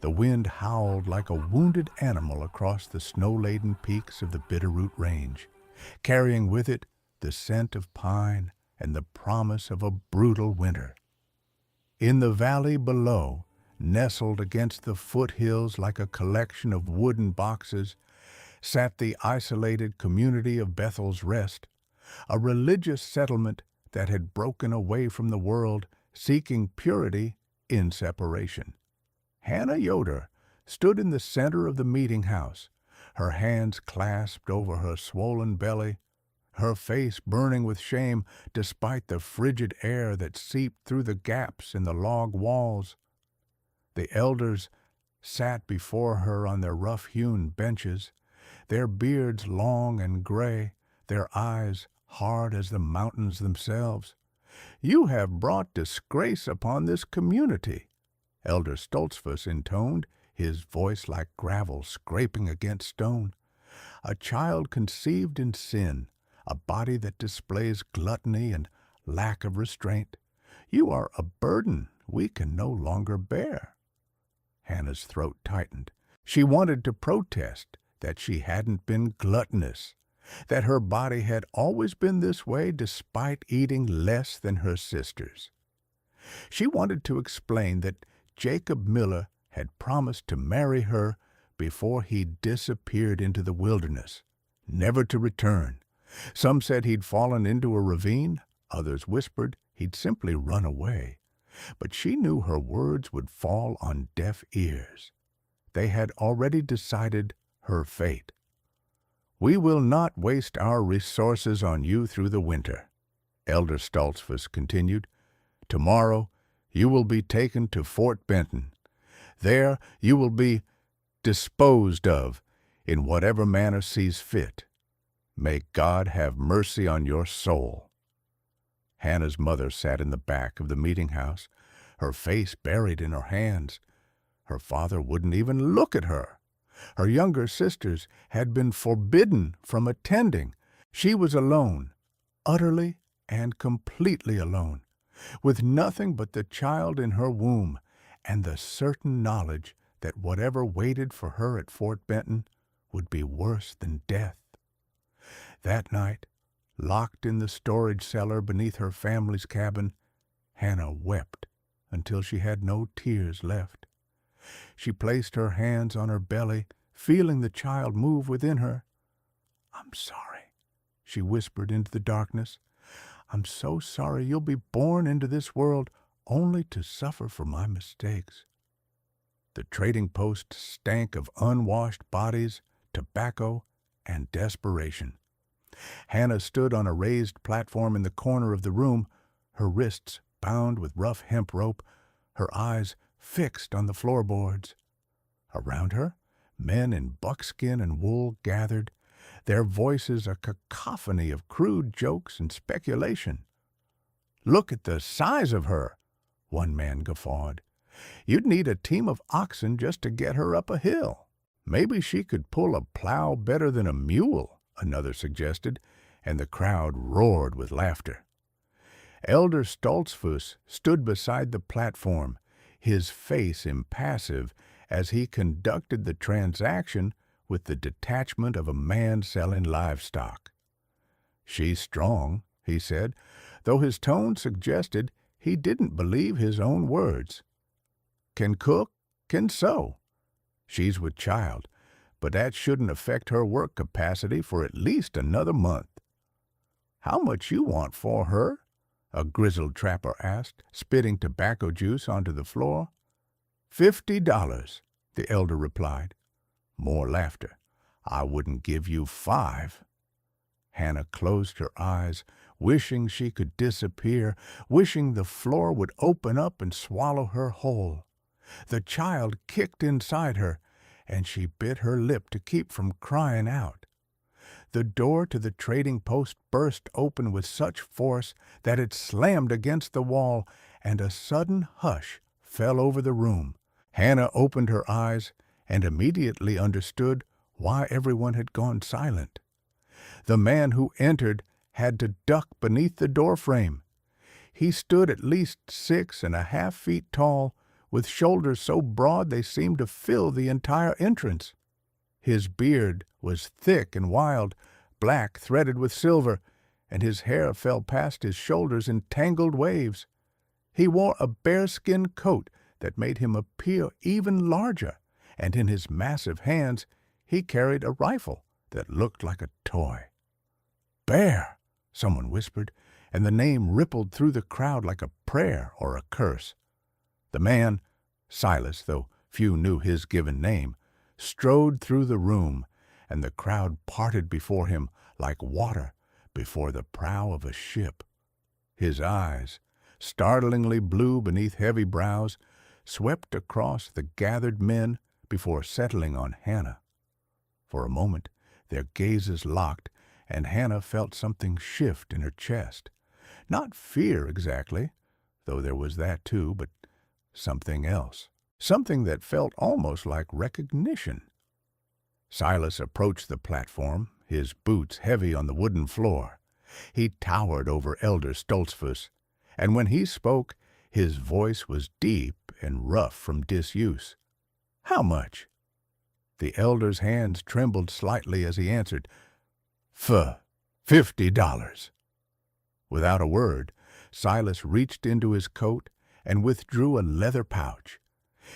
The wind howled like a wounded animal across the snow-laden peaks of the Bitterroot Range, carrying with it the scent of pine and the promise of a brutal winter. In the valley below, nestled against the foothills like a collection of wooden boxes, sat the isolated community of Bethel's Rest, a religious settlement that had broken away from the world, seeking purity in separation. Hannah Yoder stood in the center of the meeting house, her hands clasped over her swollen belly, her face burning with shame despite the frigid air that seeped through the gaps in the log walls. The elders sat before her on their rough-hewn benches, their beards long and gray, their eyes hard as the mountains themselves. "You have brought disgrace upon this community," Elder Stoltzfus intoned, his voice like gravel scraping against stone. "A child conceived in sin, a body that displays gluttony and lack of restraint. You are a burden we can no longer bear." Hannah's throat tightened. She wanted to protest that she hadn't been gluttonous, that her body had always been this way despite eating less than her sisters. She wanted to explain that Jacob Miller had promised to marry her before he disappeared into the wilderness, never to return. Some said he'd fallen into a ravine, others whispered he'd simply run away. But she knew her words would fall on deaf ears. They had already decided her fate. "We will not waste our resources on you through the winter," Elder Stoltzfus continued. "Tomorrow you will be taken to Fort Benton. There you will be disposed of in whatever manner sees fit. May God have mercy on your soul." Hannah's mother sat in the back of the meeting house, her face buried in her hands. Her father wouldn't even look at her. Her younger sisters had been forbidden from attending. She was alone, utterly and completely alone, with nothing but the child in her womb and the certain knowledge that whatever waited for her at Fort Benton would be worse than death. That night, locked in the storage cellar beneath her family's cabin, Hannah wept until she had no tears left. She placed her hands on her belly, feeling the child move within her. "I'm sorry," she whispered into the darkness. "I'm so sorry you'll be born into this world only to suffer for my mistakes." The trading post stank of unwashed bodies, tobacco, and desperation. Hannah stood on a raised platform in the corner of the room, her wrists bound with rough hemp rope, her eyes fixed on the floorboards. Around her, men in buckskin and wool gathered, their voices a cacophony of crude jokes and speculation. "Look at the size of her," one man guffawed. "You'd need a team of oxen just to get her up a hill." "Maybe she could pull a plow better than a mule," another suggested, and the crowd roared with laughter. Elder Stoltzfus stood beside the platform, his face impassive as he conducted the transaction with the detachment of a man selling livestock. "She's strong," he said, though his tone suggested he didn't believe his own words. "Can cook, can sew. She's with child, but that shouldn't affect her work capacity for at least another month." "How much you want for her?" a grizzled trapper asked, spitting tobacco juice onto the floor. $50, the elder replied. More laughter. "I wouldn't give you 5. Hannah closed her eyes, wishing she could disappear, wishing the floor would open up and swallow her whole. The child kicked inside her, and she bit her lip to keep from crying out. The door to the trading post burst open with such force that it slammed against the wall, and a sudden hush fell over the room. Hannah opened her eyes and immediately understood why everyone had gone silent. The man who entered had to duck beneath the doorframe. He stood at least 6.5 feet tall, with shoulders so broad they seemed to fill the entire entrance. His beard was thick and wild, black threaded with silver, and his hair fell past his shoulders in tangled waves. He wore a bearskin coat that made him appear even larger, and in his massive hands he carried a rifle that looked like a toy. "Bear!" someone whispered, and the name rippled through the crowd like a prayer or a curse. The man, Silas, though few knew his given name, strode through the room, and the crowd parted before him like water before the prow of a ship. His eyes, startlingly blue beneath heavy brows, swept across the gathered men before settling on Hannah. For a moment their gazes locked, and Hannah felt something shift in her chest. Not fear exactly, though there was that too, but something else. Something that felt almost like recognition. Silas approached the platform, his boots heavy on the wooden floor. He towered over Elder Stoltzfus, and when he spoke, his voice was deep and rough from disuse. "How much?" The elder's hands trembled slightly as he answered, $50. Without a word, Silas reached into his coat and withdrew a leather pouch.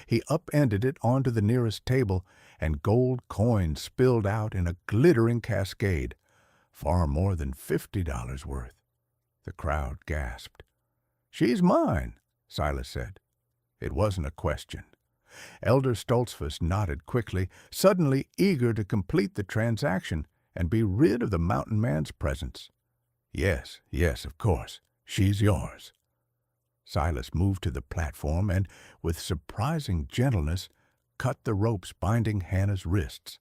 He upended it onto the nearest table, and gold coins spilled out in a glittering cascade, far more than $50 worth. The crowd gasped. "She's mine," Silas said. It wasn't a question. Elder Stoltzfus nodded quickly, suddenly eager to complete the transaction and be rid of the mountain man's presence. Yes, of course. She's yours." Silas moved to the platform and, with surprising gentleness, cut the ropes binding Hannah's wrists.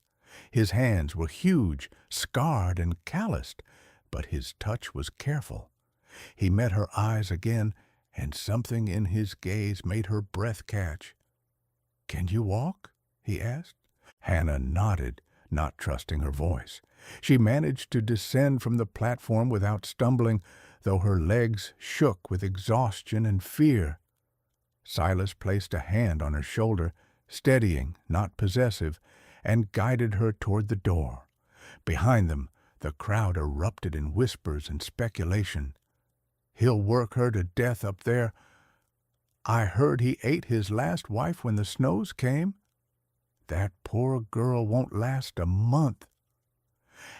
His hands were huge, scarred, and calloused, but his touch was careful. He met her eyes again, and something in his gaze made her breath catch. "Can you walk?" he asked. Hannah nodded, not trusting her voice. She managed to descend from the platform without stumbling, though her legs shook with exhaustion and fear. Silas placed a hand on her shoulder, steadying, not possessive, and guided her toward the door. Behind them, the crowd erupted in whispers and speculation. "He'll work her to death up there. I heard he ate his last wife when the snows came. That poor girl won't last a month."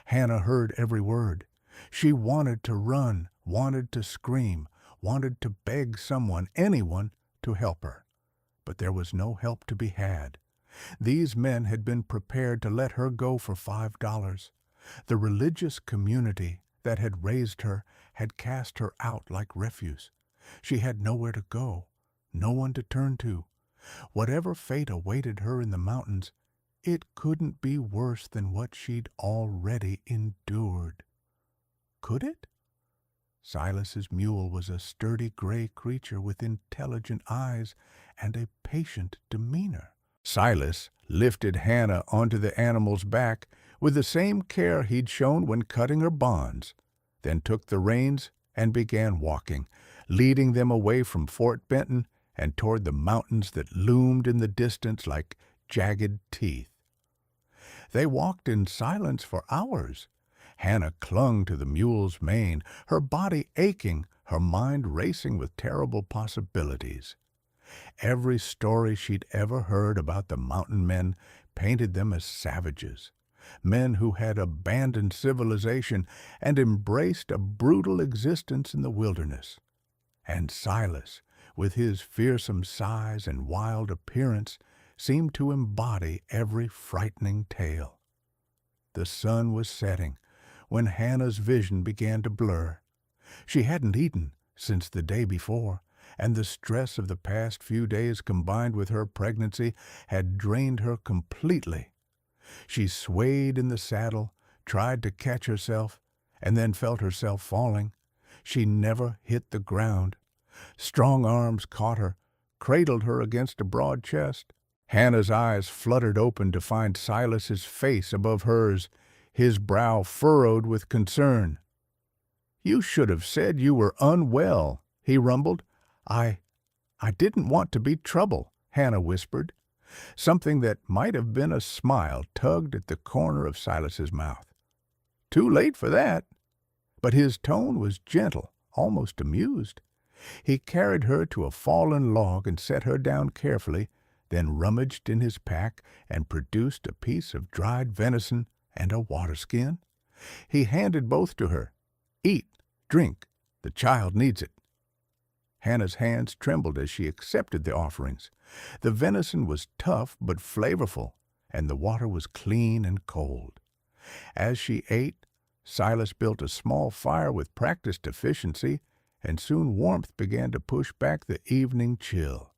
Hannah heard every word. She wanted to run, wanted to scream, wanted to beg someone, anyone, to help her. But there was no help to be had. These men had been prepared to let her go for $5. The religious community that had raised her had cast her out like refuse. She had nowhere to go, no one to turn to. Whatever fate awaited her in the mountains, it couldn't be worse than what she'd already endured. Could it? Silas's mule was a sturdy gray creature with intelligent eyes and a patient demeanor. Silas lifted Hannah onto the animal's back with the same care he'd shown when cutting her bonds, then took the reins and began walking, leading them away from Fort Benton and toward the mountains that loomed in the distance like jagged teeth. They walked in silence for hours. Hannah clung to the mule's mane, her body aching, her mind racing with terrible possibilities. Every story she'd ever heard about the mountain men painted them as savages, men who had abandoned civilization and embraced a brutal existence in the wilderness. And Silas, with his fearsome size and wild appearance, seemed to embody every frightening tale. The sun was setting when Hannah's vision began to blur. She hadn't eaten since the day before, and the stress of the past few days combined with her pregnancy had drained her completely. She swayed in the saddle, tried to catch herself, and then felt herself falling. She never hit the ground. Strong arms caught her, cradled her against a broad chest. Hannah's eyes fluttered open to find Silas's face above hers, his brow furrowed with concern. "You should have said you were unwell," he rumbled. I didn't want to be trouble. Hannah whispered. Something that might have been a smile tugged at the corner of Silas's mouth. Too late for that. But his tone was gentle, almost amused. He carried her to a fallen log and set her down carefully, then rummaged in his pack and produced a piece of dried venison and a water skin. He handed both to her. Eat, drink, the child needs it. Hannah's hands trembled as she accepted the offerings. The venison was tough but flavorful, and the water was clean and cold. As she ate, Silas built a small fire with practiced efficiency, and soon warmth began to push back the evening chill.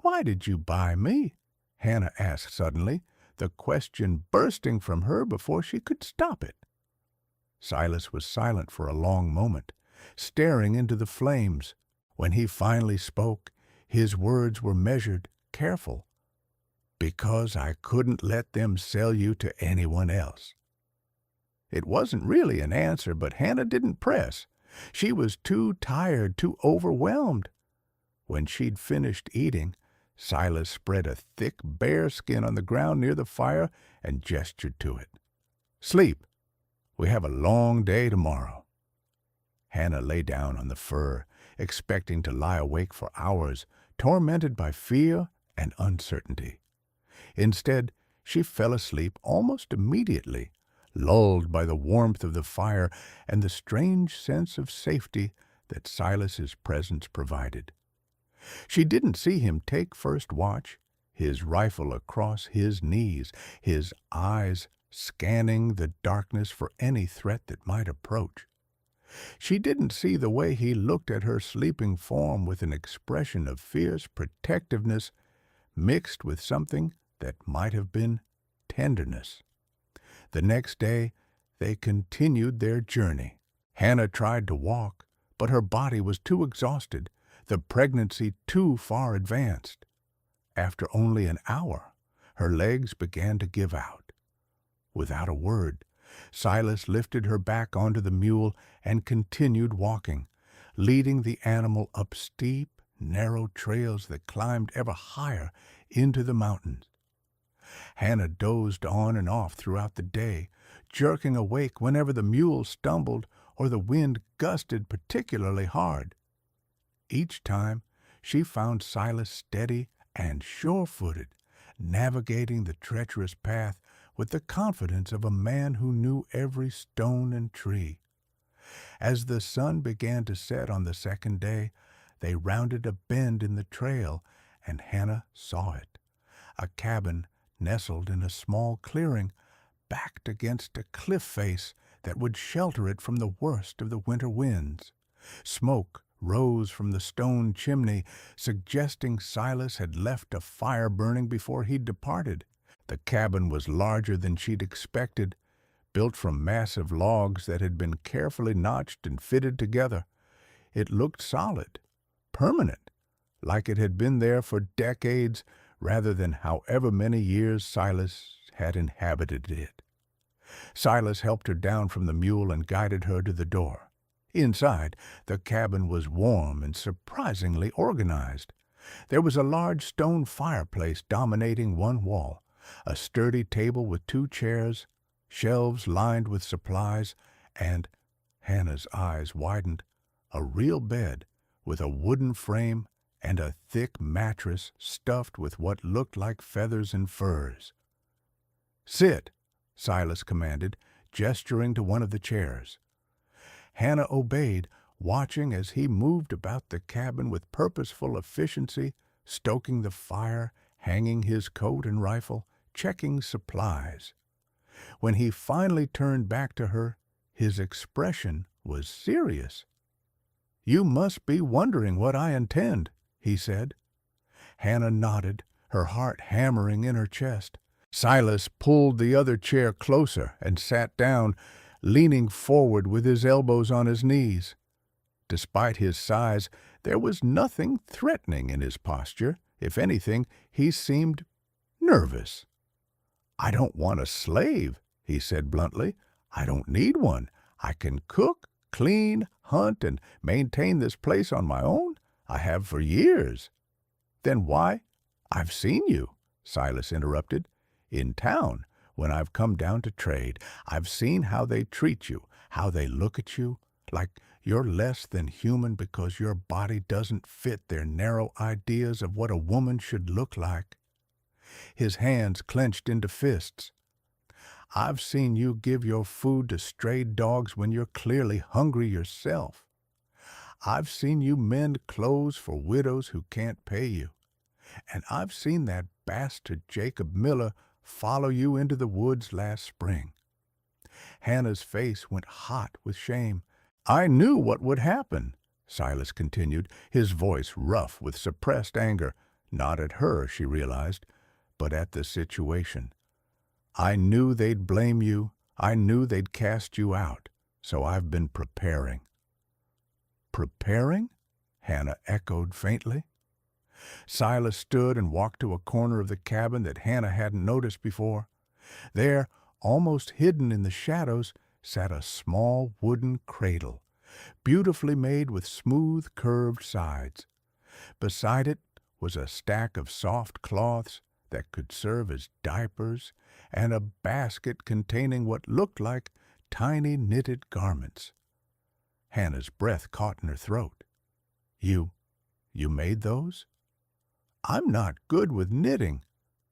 "Why did you buy me?" Hannah asked suddenly, the question bursting from her before she could stop it. Silas was silent for a long moment, staring into the flames. When he finally spoke, his words were measured, careful. "Because I couldn't let them sell you to anyone else." It wasn't really an answer, but Hannah didn't press. She was too tired, too overwhelmed. When she'd finished eating, Silas spread a thick bear skin on the ground near the fire and gestured to it. "Sleep. We have a long day tomorrow." Hannah lay down on the fur, expecting to lie awake for hours, tormented by fear and uncertainty. Instead, she fell asleep almost immediately, lulled by the warmth of the fire and the strange sense of safety that Silas's presence provided. She didn't see him take first watch, his rifle across his knees, his eyes scanning the darkness for any threat that might approach. She didn't see the way he looked at her sleeping form with an expression of fierce protectiveness mixed with something that might have been tenderness. The next day, they continued their journey. Hannah tried to walk, but her body was too exhausted, the pregnancy too far advanced. After only an hour, her legs began to give out. Without a word, Silas lifted her back onto the mule and continued walking, leading the animal up steep, narrow trails that climbed ever higher into the mountains. Hannah dozed on and off throughout the day, jerking awake whenever the mule stumbled or the wind gusted particularly hard. Each time, she found Silas steady and sure-footed, navigating the treacherous path with the confidence of a man who knew every stone and tree. As the sun began to set on the second day, they rounded a bend in the trail, and Hannah saw it. A cabin nestled in a small clearing, backed against a cliff face that would shelter it from the worst of the winter winds. Smoke rose from the stone chimney, suggesting Silas had left a fire burning before he'd departed. The cabin was larger than she'd expected, built from massive logs that had been carefully notched and fitted together. It looked solid, permanent, like it had been there for decades rather than however many years Silas had inhabited it. Silas helped her down from the mule and guided her to the door. Inside, the cabin was warm and surprisingly organized. There was a large stone fireplace dominating one wall, a sturdy table with 2 chairs, shelves lined with supplies, and, Hannah's eyes widened, a real bed with a wooden frame and a thick mattress stuffed with what looked like feathers and furs. "Sit," Silas commanded, gesturing to one of the chairs. Hannah obeyed, watching as he moved about the cabin with purposeful efficiency, stoking the fire, hanging his coat and rifle, checking supplies. When he finally turned back to her, his expression was serious. "You must be wondering what I intend," he said. Hannah nodded, her heart hammering in her chest. Silas pulled the other chair closer and sat down, leaning forward with his elbows on his knees. Despite his size, there was nothing threatening in his posture. If anything, he seemed nervous. "I don't want a slave," he said bluntly. "I don't need one. I can cook, clean, hunt, and maintain this place on my own. I have for years." "Then why "I've seen you," Silas interrupted. "In town, when I've come down to trade. I've seen how they treat you, how they look at you, like you're less than human because your body doesn't fit their narrow ideas of what a woman should look like." His hands clenched into fists. "I've seen you give your food to stray dogs when you're clearly hungry yourself. I've seen you mend clothes for widows who can't pay you. And I've seen that bastard Jacob Miller follow you into the woods last spring." Hannah's face went hot with shame. "I knew what would happen," Silas continued, his voice rough with suppressed anger. Not at her, she realized, but at the situation. "I knew they'd blame you. I knew they'd cast you out. So I've been preparing." "Preparing?" Hannah echoed faintly. Silas stood and walked to a corner of the cabin that Hannah hadn't noticed before. There, almost hidden in the shadows, sat a small wooden cradle, beautifully made with smooth, curved sides. Beside it was a stack of soft cloths that could serve as diapers and a basket containing what looked like tiny knitted garments. Hannah's breath caught in her throat. You made those?" "I'm not good with knitting,"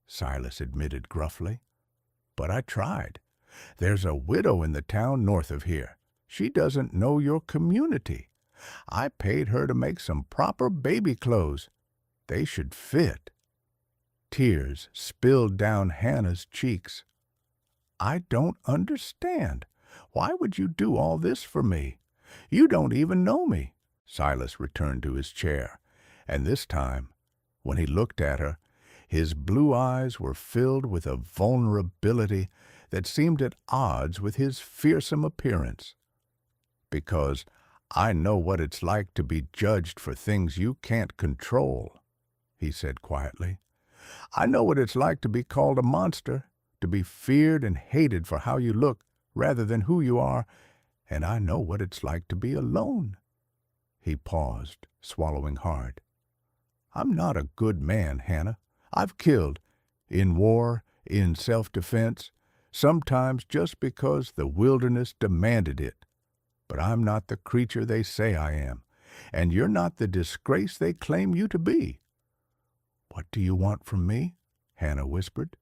Silas admitted gruffly. "But I tried. There's a widow in the town north of here. She doesn't know your community. I paid her to make some proper baby clothes. They should fit." Tears spilled down Hannah's cheeks. "I don't understand. Why would you do all this for me? You don't even know me." Silas returned to his chair, and this time, when he looked at her, his blue eyes were filled with a vulnerability that seemed at odds with his fearsome appearance. "Because I know what it's like to be judged for things you can't control," he said quietly. "I know what it's like to be called a monster, to be feared and hated for how you look rather than who you are, and I know what it's like to be alone." He paused, swallowing hard. "I'm not a good man, Hannah. I've killed, in war, in self-defense, sometimes just because the wilderness demanded it. But I'm not the creature they say I am, and you're not the disgrace they claim you to be." "What do you want from me?" Hannah whispered.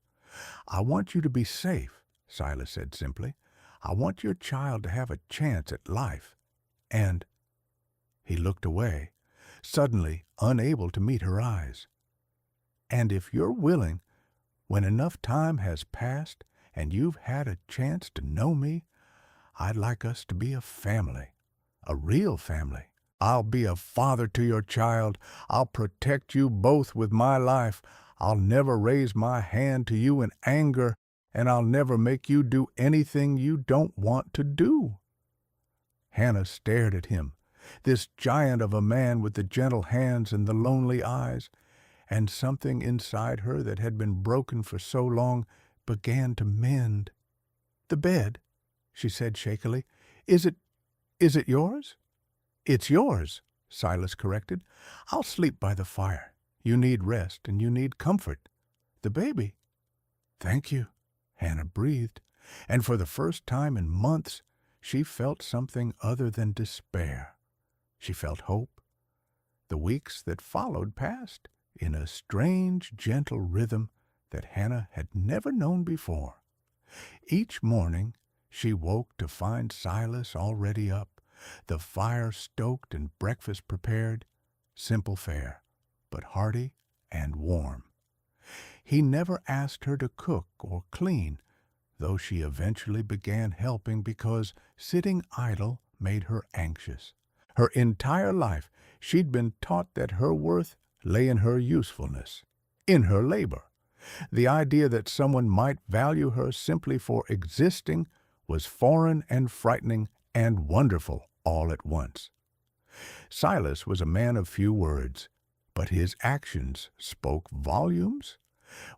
"I want you to be safe," Silas said simply. "I want your child to have a chance at life. And—" He looked away, suddenly unable to meet her eyes. "And if you're willing, when enough time has passed and you've had a chance to know me, I'd like us to be a family, a real family. I'll be a father to your child. I'll protect you both with my life. I'll never raise my hand to you in anger, and I'll never make you do anything you don't want to do." Hannah stared at him, this giant of a man with the gentle hands and the lonely eyes, and something inside her that had been broken for so long began to mend. "The bed," she said shakily. Is it yours?" "It's yours," Silas corrected. "I'll sleep by the fire. You need rest and you need comfort. The baby—" "Thank you," Hannah breathed, and for the first time in months she felt something other than despair. She felt hope. The weeks that followed passed in a strange, gentle rhythm that Hannah had never known before. Each morning she woke to find Silas already up, the fire stoked and breakfast prepared, simple fare, but hearty and warm. He never asked her to cook or clean, though she eventually began helping because sitting idle made her anxious. Her entire life she'd been taught that her worth lay in her usefulness, in her labor. The idea that someone might value her simply for existing was foreign and frightening and wonderful all at once. Silas was a man of few words, but his actions spoke volumes.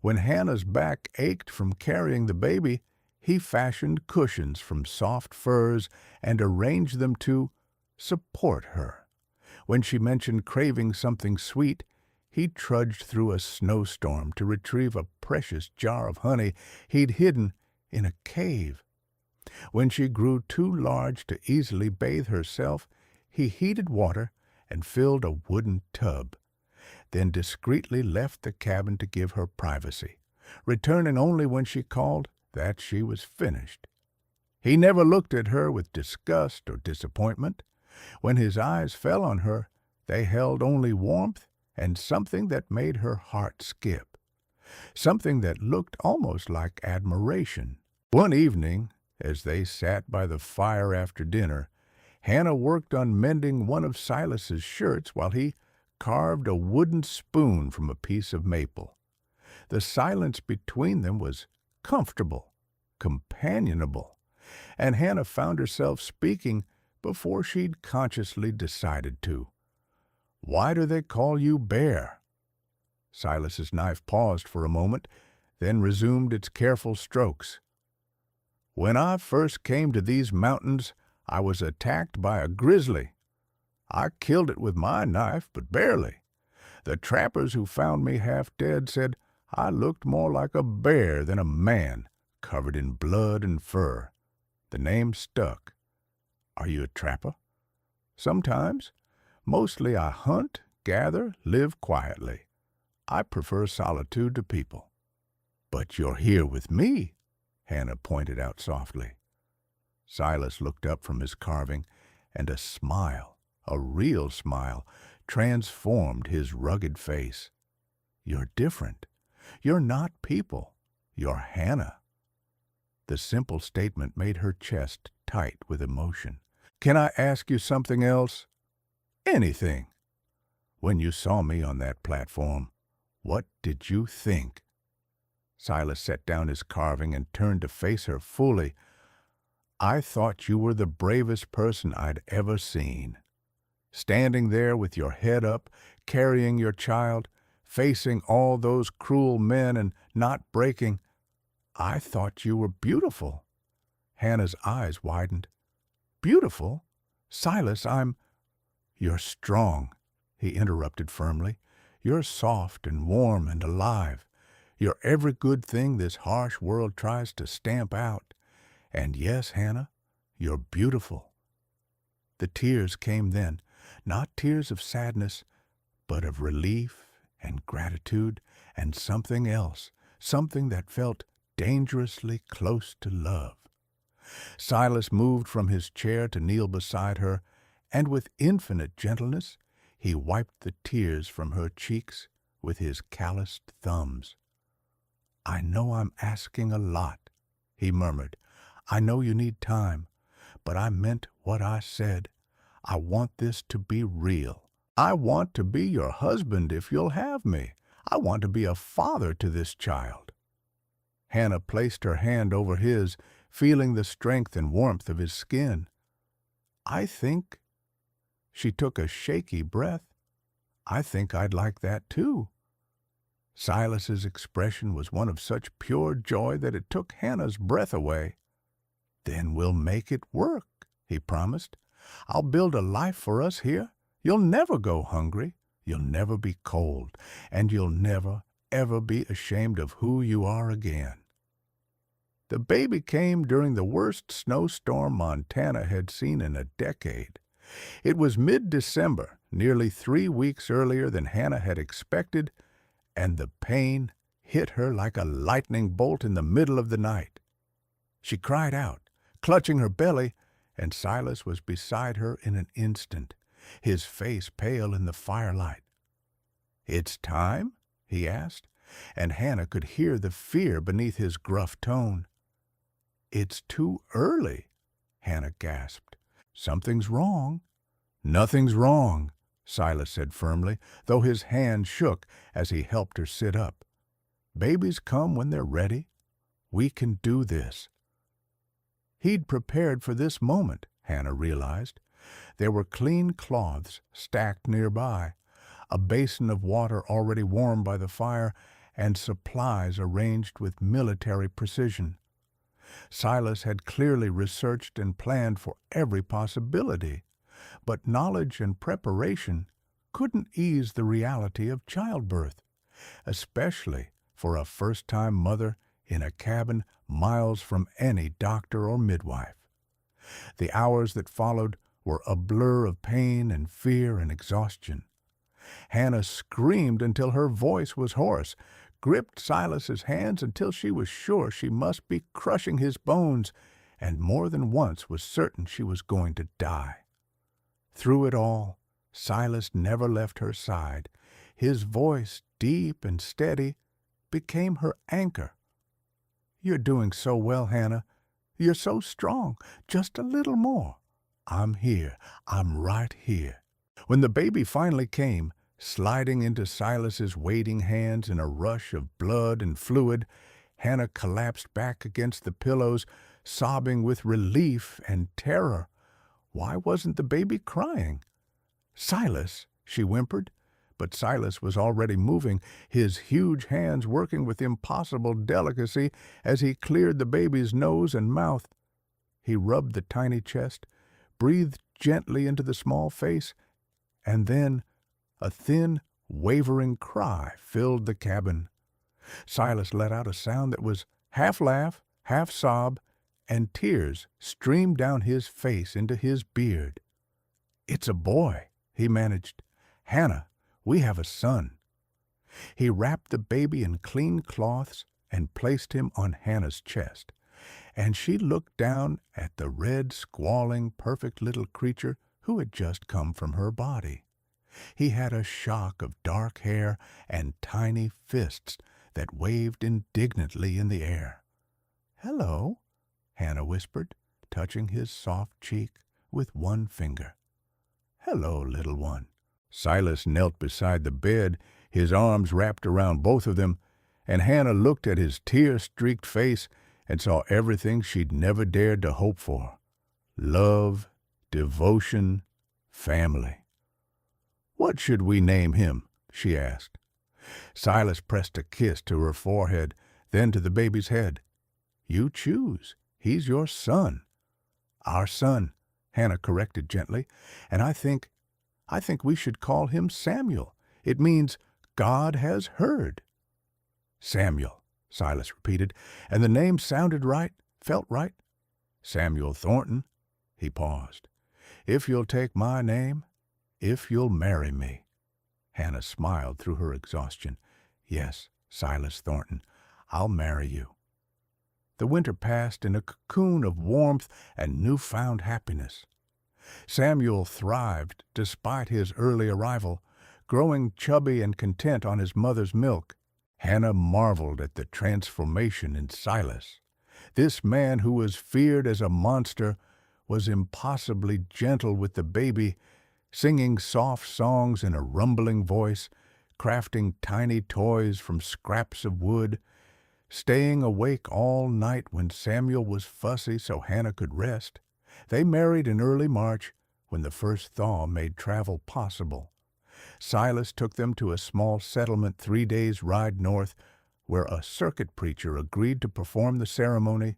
When Hannah's back ached from carrying the baby, he fashioned cushions from soft furs and arranged them to support her. When she mentioned craving something sweet, He trudged through a snowstorm to retrieve a precious jar of honey he'd hidden in a cave. When she grew too large to easily bathe herself, he heated water and filled a wooden tub, then discreetly left the cabin to give her privacy, returning only when she called that she was finished. He never looked at her with disgust or disappointment. When his eyes fell on her, they held only warmth and something that made her heart skip, something that looked almost like admiration. One evening, as they sat by the fire after dinner, Hannah worked on mending one of Silas's shirts while he carved a wooden spoon from a piece of maple. The silence between them was comfortable, companionable, and Hannah found herself speaking before she'd consciously decided to. "Why do they call you Bear?" Silas's knife paused for a moment, then resumed its careful strokes. "When I first came to these mountains, I was attacked by a grizzly. I killed it with my knife, but barely. The trappers who found me half dead said I looked more like a bear than a man, covered in blood and fur. The name stuck." "Are you a trapper?" "Sometimes. Mostly I hunt, gather, live quietly. I prefer solitude to people." "But you're here with me," Hannah pointed out softly. Silas looked up from his carving, and a smile, a real smile, transformed his rugged face. "You're different. You're not people. You're Hannah." The simple statement made her chest tight with emotion. "Can I ask you something else?" "Anything." "When you saw me on that platform, what did you think?" Silas set down his carving and turned to face her fully. "I thought you were the bravest person I'd ever seen. Standing there with your head up, carrying your child, facing all those cruel men and not breaking. I thought you were beautiful." Hannah's eyes widened. "Beautiful? Silas, "You're strong," he interrupted firmly. "You're soft and warm and alive. You're every good thing this harsh world tries to stamp out. And yes, Hannah, you're beautiful." The tears came then, not tears of sadness, but of relief and gratitude and something else, something that felt dangerously close to love. Silas moved from his chair to kneel beside her, and with infinite gentleness he wiped the tears from her cheeks with his calloused thumbs. "I know I'm asking a lot," he murmured. "I know you need time, but I meant what I said. I want this to be real. I want to be your husband if you'll have me. I want to be a father to this child." Hannah placed her hand over his, feeling the strength and warmth of his skin. "I think—" She took a shaky breath. "I think I'd like that too." Silas's expression was one of such pure joy that it took Hannah's breath away. "Then we'll make it work," he promised. "I'll build a life for us here. You'll never go hungry. You'll never be cold. And you'll never, ever be ashamed of who you are again." The baby came during the worst snowstorm Montana had seen in a decade. It was mid-December, nearly 3 weeks earlier than Hannah had expected, and the pain hit her like a lightning bolt in the middle of the night. She cried out, clutching her belly, and Silas was beside her in an instant, his face pale in the firelight. "It's time?" he asked, and Hannah could hear the fear beneath his gruff tone. "It's too early," Hannah gasped. "Something's wrong." "Nothing's wrong," Silas said firmly, though his hand shook as he helped her sit up. "Babies come when they're ready. We can do this." He'd prepared for this moment, Hannah realized. There were clean cloths stacked nearby, a basin of water already warmed by the fire, and supplies arranged with military precision. Silas had clearly researched and planned for every possibility, but knowledge and preparation couldn't ease the reality of childbirth, especially for a first-time mother in a cabin miles from any doctor or midwife. The hours that followed were a blur of pain and fear and exhaustion. Hannah screamed until her voice was hoarse, gripped Silas's hands until she was sure she must be crushing his bones, and more than once was certain she was going to die. Through it all, Silas never left her side. His voice, deep and steady, became her anchor. "You're doing so well, Hannah. You're so strong. Just a little more. I'm here. I'm right here." When the baby finally came, sliding into Silas's waiting hands in a rush of blood and fluid, Hannah collapsed back against the pillows, sobbing with relief and terror. Why wasn't the baby crying? "Silas," she whimpered, but Silas was already moving, his huge hands working with impossible delicacy as he cleared the baby's nose and mouth. He rubbed the tiny chest, breathed gently into the small face, and then a thin, wavering cry filled the cabin. Silas let out a sound that was half laugh, half sob, and tears streamed down his face into his beard. "It's a boy," he managed. "Hannah, we have a son." He wrapped the baby in clean cloths and placed him on Hannah's chest, and she looked down at the red, squalling, perfect little creature who had just come from her body. He had a shock of dark hair and tiny fists that waved indignantly in the air. "Hello," Hannah whispered, touching his soft cheek with one finger. "Hello, little one." Silas knelt beside the bed, his arms wrapped around both of them, and Hannah looked at his tear-streaked face and saw everything she'd never dared to hope for: love, devotion, family. "What should we name him?" she asked. Silas pressed a kiss to her forehead, then to the baby's head. "You choose. He's your son." "Our son," Hannah corrected gently, "and I think we should call him Samuel. It means God has heard." "Samuel," Silas repeated, and the name sounded right, felt right. "Samuel Thornton." He paused. "If you'll take my name, if you'll marry me." Hannah smiled through her exhaustion. "Yes, Silas Thornton, I'll marry you." The winter passed in a cocoon of warmth and newfound happiness. Samuel thrived despite his early arrival, growing chubby and content on his mother's milk. Hannah marveled at the transformation in Silas. This man who was feared as a monster was impossibly gentle with the baby, singing soft songs in a rumbling voice, crafting tiny toys from scraps of wood, staying awake all night when Samuel was fussy so Hannah could rest. They married in early March, when the first thaw made travel possible. Silas took them to a small settlement 3 days' ride north, where a circuit preacher agreed to perform the ceremony.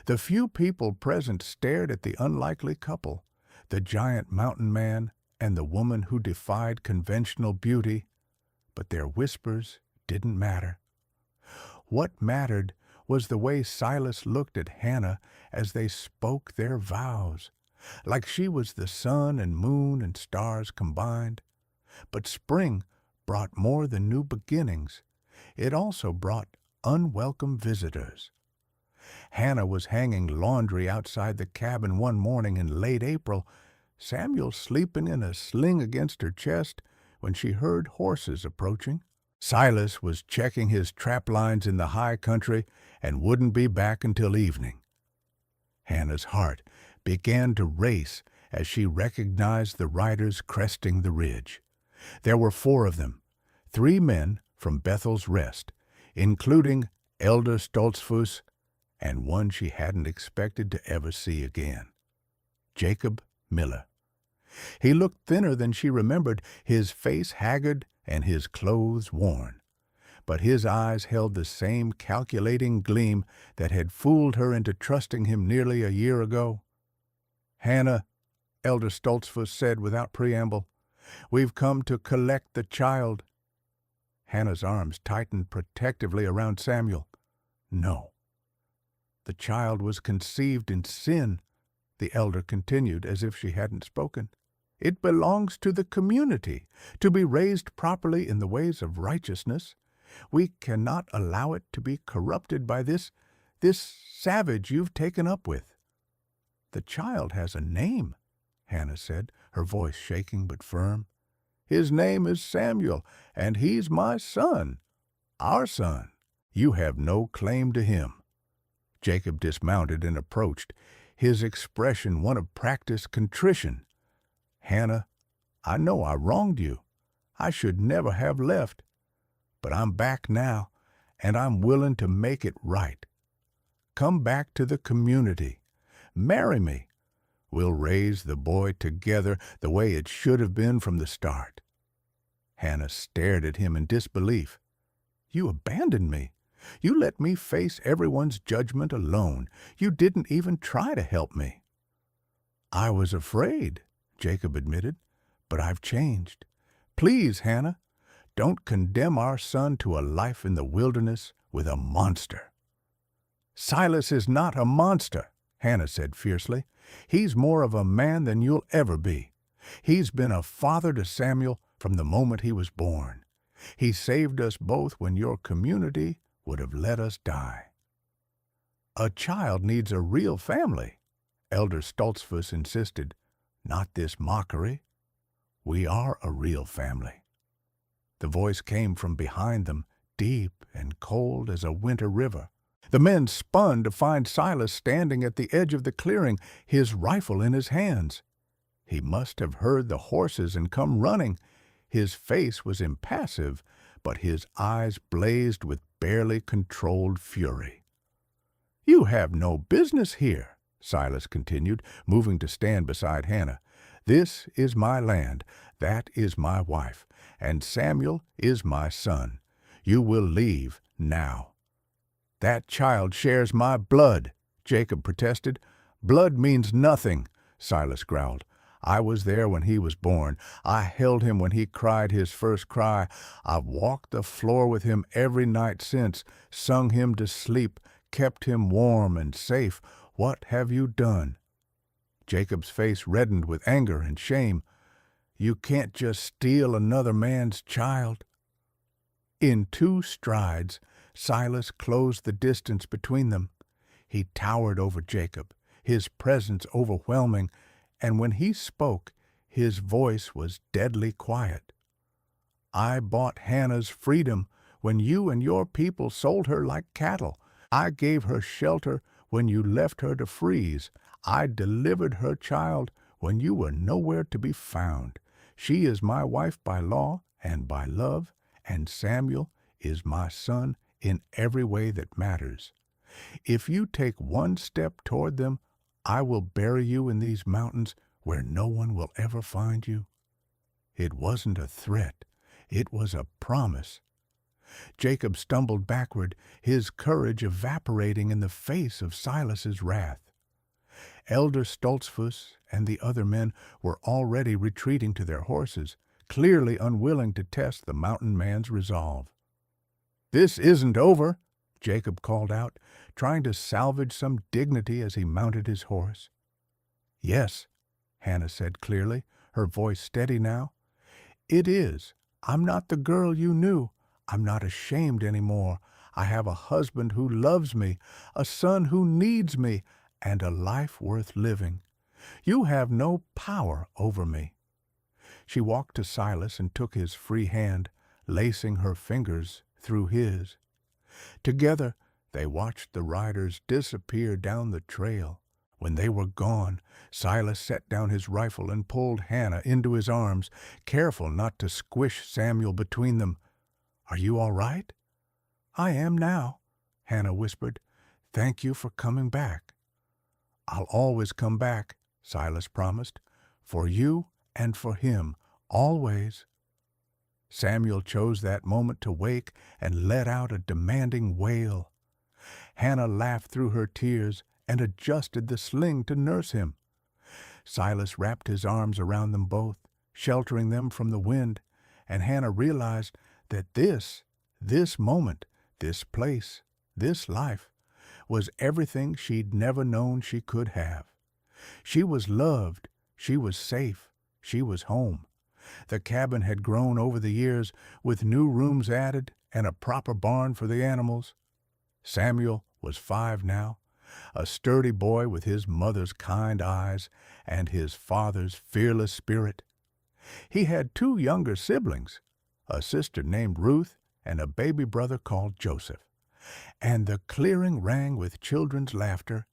The few people present stared at the unlikely couple, the giant mountain man and the woman who defied conventional beauty, but their whispers didn't matter. What mattered was the way Silas looked at Hannah as they spoke their vows, like she was the sun and moon and stars combined. But spring brought more than new beginnings. It also brought unwelcome visitors. Hannah was hanging laundry outside the cabin one morning in late April, Samuel sleeping in a sling against her chest, when she heard horses approaching. Silas was checking his trap lines in the high country and wouldn't be back until evening. Hannah's heart began to race as she recognized the riders cresting the ridge. There were 4 of them, 3 men from Bethel's Rest, including Elder Stoltzfus, and one she hadn't expected to ever see again, Jacob Miller. He looked thinner than she remembered, his face haggard and his clothes worn. But his eyes held the same calculating gleam that had fooled her into trusting him nearly a year ago. "Hannah," Elder Stoltzfus said without preamble, We've come to collect the child." Hannah's arms tightened protectively around Samuel. "No. The child was conceived in sin," the elder continued as if she hadn't spoken. "It belongs to the community, to be raised properly in the ways of righteousness. We cannot allow it to be corrupted by this savage you've taken up with." "The child has a name," Hannah said, her voice shaking but firm. "His name is Samuel, and he's my son, our son. You have no claim to him." Jacob dismounted and approached, his expression one of practiced contrition. "Hannah, I know I wronged you. I should never have left. But I'm back now, and I'm willing to make it right. Come back to the community. Marry me. We'll raise the boy together the way it should have been from the start." Hannah stared at him in disbelief. "You abandoned me. You let me face everyone's judgment alone. You didn't even try to help me." "I was afraid," Jacob admitted, "but I've changed. Please, Hannah, don't condemn our son to a life in the wilderness with a monster." "Silas is not a monster," Hannah said fiercely. "He's more of a man than you'll ever be. He's been a father to Samuel from the moment he was born. He saved us both when your community would have let us die." "A child needs a real family," Elder Stoltzfus insisted. "Not this mockery. We are a real family." The voice came from behind them, deep and cold as a winter river. The men spun to find Silas standing at the edge of the clearing, his rifle in his hands. He must have heard the horses and come running. His face was impassive, but his eyes blazed with barely controlled fury. "You have no business here," Silas continued, moving to stand beside Hannah. "This is my land, that is my wife, and Samuel is my son. You will leave now." "That child shares my blood," Jacob protested. "Blood means nothing," Silas growled. "I was there when he was born. I held him when he cried his first cry. I've walked the floor with him every night since, sung him to sleep, kept him warm and safe. What have you done?" Jacob's face reddened with anger and shame. "You can't just steal another man's child." In 2 strides, Silas closed the distance between them. He towered over Jacob, his presence overwhelming, and when he spoke, his voice was deadly quiet. "I bought Hannah's freedom when you and your people sold her like cattle. I gave her shelter when you left her to freeze. I delivered her child when you were nowhere to be found. She is my wife by law and by love, and Samuel is my son in every way that matters. If you take one step toward them, I will bury you in these mountains where no one will ever find you." It wasn't a threat. It was a promise. Jacob stumbled backward, his courage evaporating in the face of Silas's wrath. Elder Stoltzfus and the other men were already retreating to their horses, clearly unwilling to test the mountain man's resolve. "This isn't over," Jacob called out, trying to salvage some dignity as he mounted his horse. "Yes," Hannah said clearly, her voice steady now. "It is. I'm not the girl you knew. I'm not ashamed anymore. I have a husband who loves me, a son who needs me, and a life worth living. You have no power over me." She walked to Silas and took his free hand, lacing her fingers through his. Together they watched the riders disappear down the trail. When they were gone, Silas set down his rifle and pulled Hannah into his arms, careful not to squish Samuel between them. "Are you all right?" "I am now," Hannah whispered. "Thank you for coming back." "I'll always come back," Silas promised. "For you and for him, always." Samuel chose that moment to wake and let out a demanding wail. Hannah laughed through her tears and adjusted the sling to nurse him. Silas wrapped his arms around them both, sheltering them from the wind, and Hannah realized that this moment, this place, this life, was everything she'd never known she could have. She was loved, she was safe, she was home. The cabin had grown over the years, with new rooms added and a proper barn for the animals. Samuel was 5 now, a sturdy boy with his mother's kind eyes and his father's fearless spirit. He had 2 younger siblings, a sister named Ruth and a baby brother called Joseph. And the clearing rang with children's laughter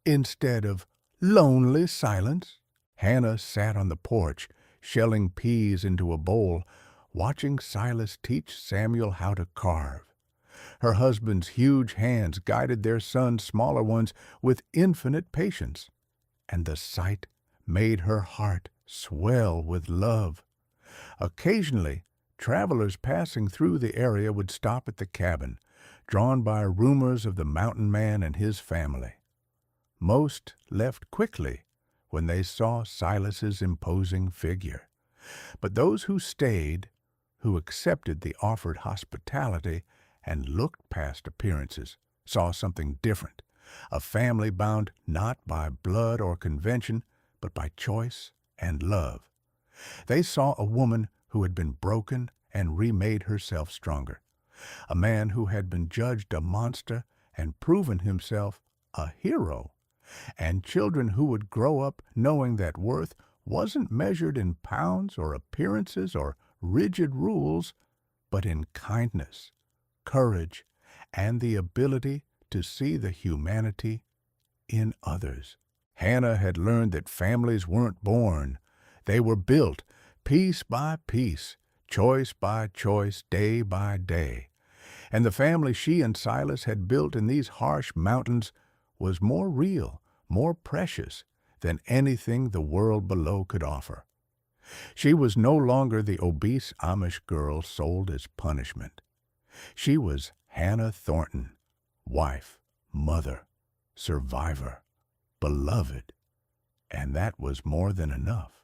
instead of lonely silence. Hannah sat on the porch, shelling peas into a bowl, watching Silas teach Samuel how to carve. Her husband's huge hands guided their son's smaller ones with infinite patience, and the sight made her heart swell with love. Occasionally, travelers passing through the area would stop at the cabin, drawn by rumors of the mountain man and his family. Most left quickly when they saw Silas's imposing figure. But those who stayed, who accepted the offered hospitality and looked past appearances, saw something different, a family bound not by blood or convention, but by choice and love. They saw a woman who had been broken and remade herself stronger, a man who had been judged a monster and proven himself a hero, and children who would grow up knowing that worth wasn't measured in pounds or appearances or rigid rules, but in kindness, courage, and the ability to see the humanity in others. Hannah had learned that families weren't born. They were built, piece by piece, choice by choice, day by day. And the family she and Silas had built in these harsh mountains was more real, more precious than anything the world below could offer. She was no longer the obese Amish girl sold as punishment. She was Hannah Thornton, wife, mother, survivor, beloved, and that was more than enough.